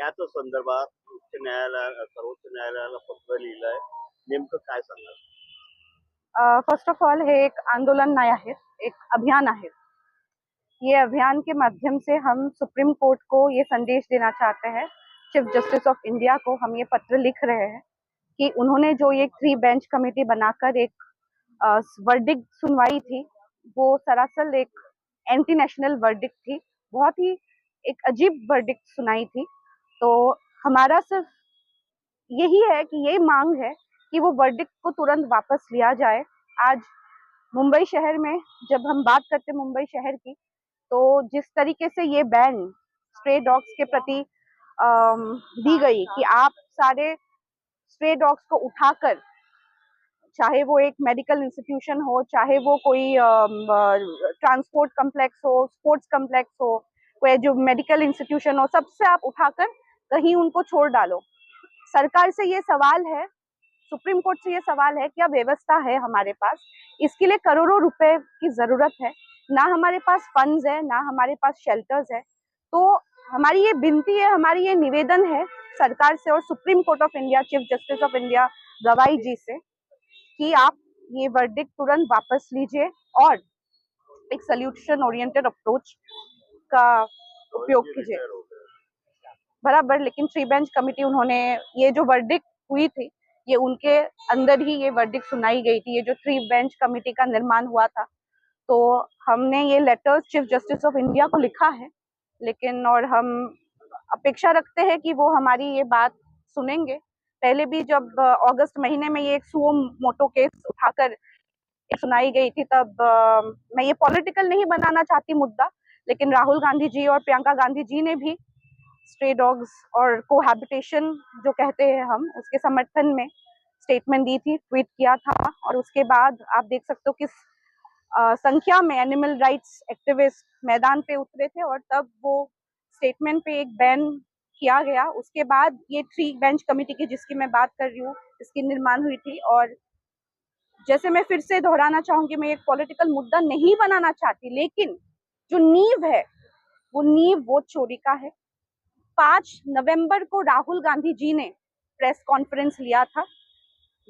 त्याच संदर्भात सर्वोच्च न्यायालयाला पत्र लिहिलंय. नेमकं काय सांगाल? फर्स्ट ऑफ ऑल हे एक आंदोलन नाही आहे, एक अभियान आहे. ये अभियान के माध्यम से हम सुप्रीम कोर्ट को ये संदेश देना चाहते हैं, चीफ जस्टिस ऑफ इंडिया को हम ये पत्र लिख रहे हैं कि उन्होंने जो ये 3 बेंच कमेटी बनाकर एक वर्डिक्ट सुनवाई थी, वो सरासर एक एंटी नेशनल वर्डिक्ट थी, बहुत ही एक अजीब वर्डिक्ट सुनाई थी। तो हमारा सिर्फ यही है कि ये मांग है कि वो वर्डिक्ट को तुरंत वापस लिया जाए। आज मुंबई शहर में जब हम बात करते मुंबई शहर की, तो जिस तरीके से ये बैन स्ट्रे डॉग्स के प्रति दी गई कि आप सारे स्ट्रे डॉग्स को उठाकर, चाहे वो एक मेडिकल इंस्टीट्यूशन हो, चाहे वो कोई ट्रांसपोर्ट कम्प्लेक्स हो, स्पोर्ट्स कम्प्लेक्स हो, कोई जो मेडिकल इंस्टीट्यूशन हो, सबसे आप उठाकर कहीं उनको छोड़ डालो। सरकार से ये सवाल है, सुप्रीम कोर्ट से ये सवाल है, क्या व्यवस्था है हमारे पास? इसके लिए करोड़ों रुपए की जरूरत है, ना हमारे पास फंड्स है, ना हमारे पास शेल्टर्स है। तो हमारी ये विनती है, हमारी ये निवेदन है सरकार से और supreme court of India, chief justice of India गवाई जी से कि आप ये वर्डिक्ट तुरंत वापस लीजिए और एक सोल्यूशन ओरिएंटेड अप्रोच का उपयोग कीजिए। बराबर, लेकिन 3 बेंच कमेटी, उन्होंने ये जो वर्डिक्ट हुई थी, ये उनके अंदर ही ये वर्डिक्ट सुनाई गई थी, ये जो 3 बेंच कमेटी का निर्माण हुआ था। तो हमने ये letters chief justice of India को लिखा है, लेकिन और हम अपेक्षा रखते हैं कि वो हमारी ये बात सुनेंगे। पहले भी जब अगस्त महीने में ये एक सुओ मोटो केस उठाकर सुनाई गई थी, तब मैं ये पॉलिटिकल नहीं बनाना चाहती मुद्दा, लेकिन राहुल गांधी जी और प्रियंका गांधी जी ने भी स्ट्रे डॉग्स और कोहैबिटेशन जो कहते हैं हम, उसके समर्थन में स्टेटमेंट दी थी, ट्वीट किया था। और उसके बाद आप देख सकते हो किस संख्या में एनिमल राइट्स एक्टिविस्ट मैदान पे उतरे थे और तब वो स्टेटमेंट पे एक बैन किया गया। उसके बाद ये 3 बेंच कमेटी की जिसकी मैं बात कर रही हूँ, इसकी निर्माण हुई थी। और जैसे मैं फिर से दोहराना चाहूंगी, मैं एक पॉलिटिकल मुद्दा नहीं बनाना चाहती, लेकिन जो नींव है वो नींव वोट चोरी का है। 5 नवंबर को राहुल गांधी जी ने प्रेस कॉन्फ्रेंस लिया था,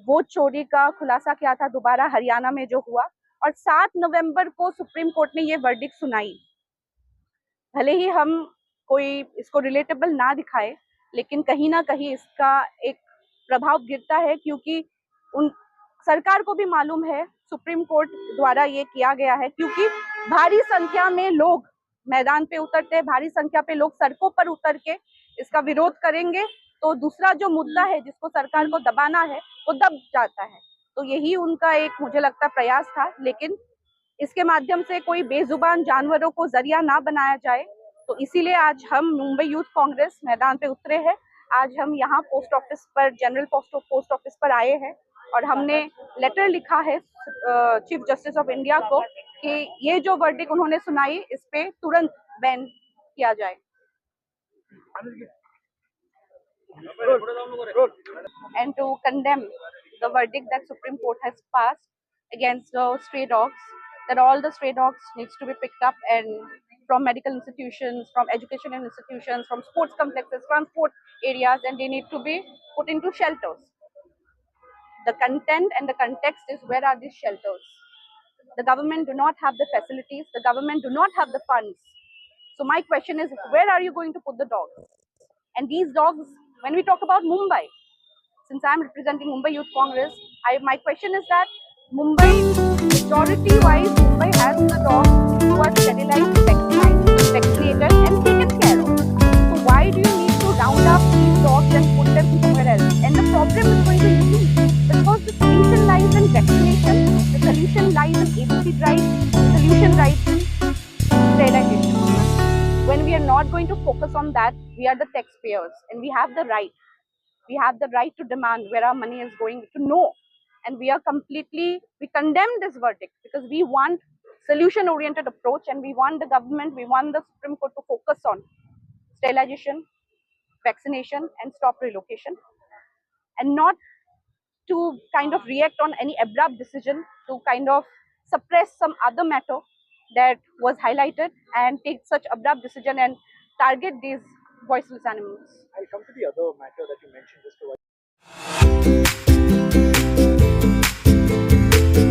वोट चोरी का खुलासा किया था दोबारा हरियाणा में जो हुआ, और 7 नवंबर को सुप्रीम कोर्ट ने ये वर्डिक्ट सुनाई। भले ही हम कोई इसको रिलेटेबल ना दिखाए, लेकिन कहीं ना कहीं इसका एक प्रभाव गिरता है, क्योंकि उन सरकार को भी मालूम है सुप्रीम कोर्ट द्वारा ये किया गया है, क्योंकि भारी संख्या में लोग मैदान पे उतरते हैं, भारी संख्या पे लोग सड़कों पर उतर के इसका विरोध करेंगे, तो दूसरा जो मुद्दा है जिसको सरकार को दबाना है वो दब जाता है। तो यही उनका एक, मुझे लगता, प्रयास था, लेकिन इसके माध्यम से कोई बेजुबान जानवरों को जरिया ना बनाया जाए। तो इसीलिए आज हम मुंबई यूथ कांग्रेस मैदान पे उतरे हैं। आज हम यहाँ पोस्ट ऑफिस पर, जनरल पोस्ट ऑफिस पर आए हैं और हमने लेटर लिखा है चीफ जस्टिस ऑफ इंडिया को कि ये जो वर्डिक्ट उन्होंने सुनाई, इस पे तुरंत बैन किया जाए। And to condemn the verdict that Supreme Court has passed against the stray dogs, that all the stray dogs needs to be picked up and from medical institutions, from educational institutions, from sports complexes, transport areas, and they need to be put into shelters. The content and the context is, where are these shelters? The government do not have the facilities, the government do not have the funds. So my question is, where are you going to put the dogs? And these dogs, when we talk about Mumbai, since I'm representing Mumbai Youth Congress, my question is that Mumbai, majority-wise, Mumbai has the dogs who are sterilized, vaccinated, and taken care of. So why do you need to round up these dogs and put them somewhere else? And the problem is going to increase, because the solution lies in vaccination, the solution lies in ABC drive, the solution lies in sterilization. When we are not going to focus on that, we are the taxpayers, and we have the right. We have the right to demand where our money is going, to know. And we condemn this verdict because we want solution-oriented approach, and we want the government, we want the Supreme Court to focus on sterilization, vaccination, and stop relocation, and not to kind of react on any abrupt decision to kind of suppress some other matter that was highlighted and take such abrupt decision and target these voiceless animals. I'll come to the other matter that